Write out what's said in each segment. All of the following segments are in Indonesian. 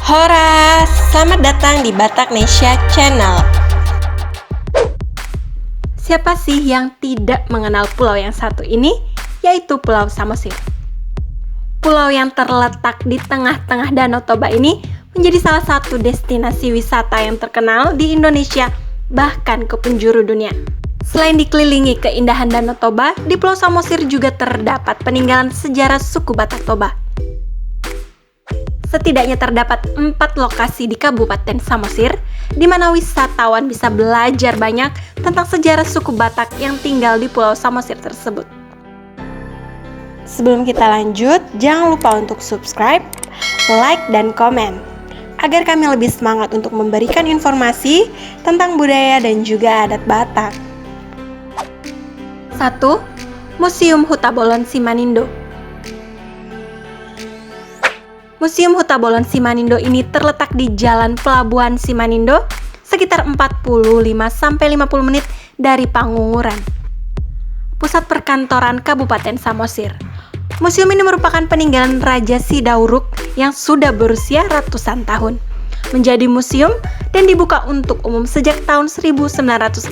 Hora, selamat datang di Bataknesia Channel. Siapa sih yang tidak mengenal pulau yang satu ini? Yaitu Pulau Samosir. Pulau yang terletak di tengah-tengah Danau Toba ini menjadi salah satu destinasi wisata yang terkenal di Indonesia, bahkan ke penjuru dunia. Selain dikelilingi keindahan Danau Toba, di Pulau Samosir juga terdapat peninggalan sejarah suku Batak Toba. Setidaknya terdapat 4 lokasi di Kabupaten Samosir, di mana wisatawan bisa belajar banyak tentang sejarah suku Batak yang tinggal di Pulau Samosir tersebut. Sebelum kita lanjut, jangan lupa untuk subscribe, like, dan komen, agar kami lebih semangat untuk memberikan informasi tentang budaya dan juga adat Batak. 1. Museum Hutabolon Simanindo. Museum Hutabolon Simanindo ini terletak di Jalan Pelabuhan Simanindo, sekitar 45-50 menit dari Pangunguran, pusat perkantoran Kabupaten Samosir. Museum ini merupakan peninggalan Raja Sidauruk yang sudah berusia ratusan tahun. Menjadi museum dan dibuka untuk umum sejak tahun 1969.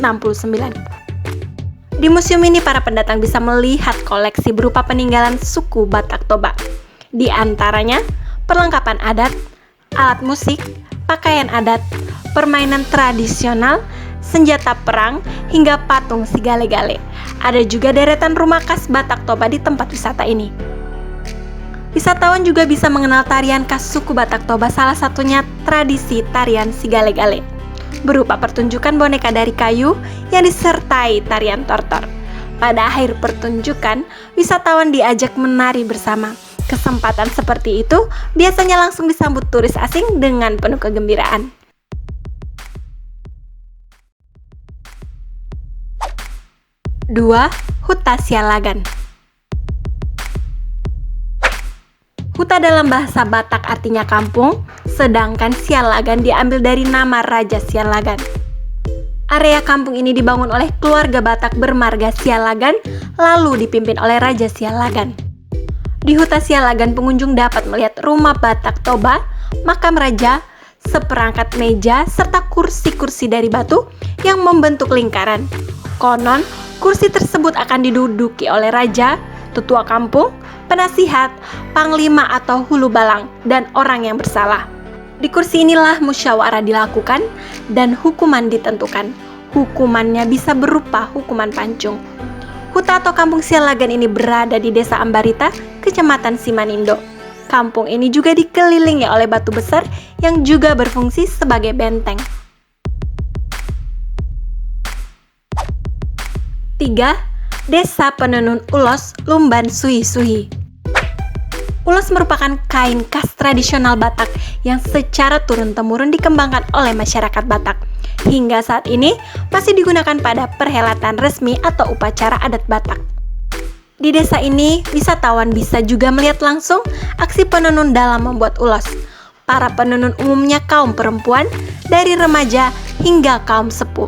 Di museum ini para pendatang bisa melihat koleksi berupa peninggalan suku Batak Toba. Di antaranya perlengkapan adat, alat musik, pakaian adat, permainan tradisional, senjata perang, hingga patung si gale-gale. Ada juga deretan rumah khas Batak Toba di tempat wisata ini. Wisatawan juga bisa mengenal tarian khas suku Batak Toba, salah satunya tradisi tarian si gale-gale, berupa pertunjukan boneka dari kayu yang disertai tarian tortor. Pada akhir pertunjukan, wisatawan diajak menari bersama. Kesempatan seperti itu biasanya langsung disambut turis asing dengan penuh kegembiraan. 2. Huta Sialagan. Huta dalam bahasa Batak artinya kampung, sedangkan Sialagan diambil dari nama Raja Sialagan. Area kampung ini dibangun oleh keluarga Batak bermarga Sialagan, lalu dipimpin oleh Raja Sialagan. Di Huta Sialagan, pengunjung dapat melihat rumah Batak Toba, makam raja, seperangkat meja, serta kursi-kursi dari batu yang membentuk lingkaran. Konon, kursi tersebut akan diduduki oleh raja, tetua kampung, penasihat, panglima atau hulu balang, dan orang yang bersalah. Di kursi inilah musyawarah dilakukan dan hukuman ditentukan. Hukumannya bisa berupa hukuman pancung. Huta atau kampung Sialagan ini berada di Desa Ambarita, Kecamatan Simanindo. Kampung ini juga dikelilingi oleh batu besar yang juga berfungsi sebagai benteng. 3. Desa Penenun Ulos, Lumban Suhi-Suhi. Ulos merupakan kain khas tradisional Batak yang secara turun-temurun dikembangkan oleh masyarakat Batak. Hingga saat ini masih digunakan pada perhelatan resmi atau upacara adat Batak. Di desa ini, wisatawan bisa juga melihat langsung aksi penenun dalam membuat ulos. Para penenun umumnya kaum perempuan, dari remaja hingga kaum sepuh.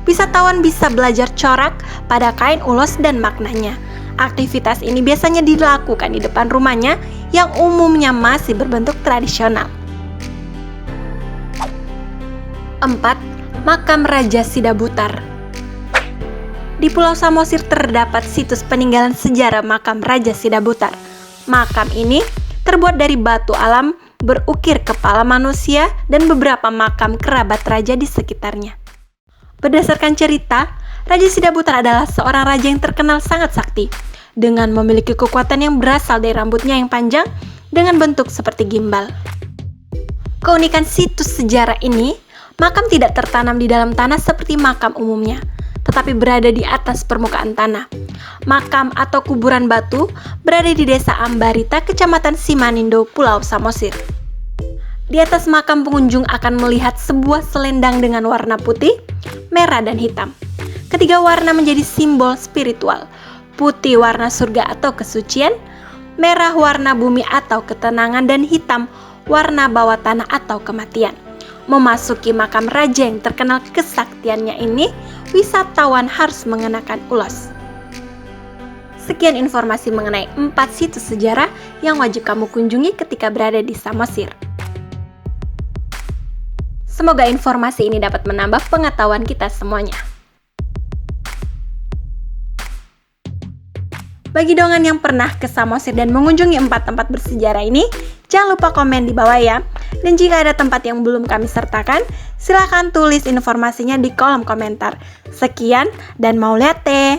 Wisatawan bisa belajar corak pada kain ulos dan maknanya. Aktivitas ini biasanya dilakukan di depan rumahnya yang umumnya masih berbentuk tradisional. 4. Makam Raja Sidabutar. Di Pulau Samosir terdapat situs peninggalan sejarah makam Raja Sidabutar. Makam ini terbuat dari batu alam, berukir kepala manusia, dan beberapa makam kerabat raja di sekitarnya. Berdasarkan cerita, Raja Sidabutar adalah seorang raja yang terkenal sangat sakti, dengan memiliki kekuatan yang berasal dari rambutnya yang panjang dengan bentuk seperti gimbal. Keunikan situs sejarah ini, makam tidak tertanam di dalam tanah seperti makam umumnya, tetapi berada di atas permukaan tanah. Makam atau kuburan batu berada di Desa Ambarita, Kecamatan Simanindo, Pulau Samosir. Di atas makam, pengunjung akan melihat sebuah selendang dengan warna putih, merah, dan hitam. Ketiga warna menjadi simbol spiritual. Putih warna surga atau kesucian, merah warna bumi atau ketenangan, dan hitam warna bawah tanah atau kematian. Memasuki makam raja yang terkenal kesaktiannya ini, wisatawan harus mengenakan ulos. Sekian informasi mengenai 4 situs sejarah yang wajib kamu kunjungi ketika berada di Samosir. Semoga informasi ini dapat menambah pengetahuan kita semuanya. Bagi dongan yang pernah ke Samosir dan mengunjungi 4 tempat bersejarah ini, jangan lupa komen di bawah ya. Dan jika ada tempat yang belum kami sertakan, silahkan tulis informasinya di kolom komentar. Sekian dan mau lihat teh.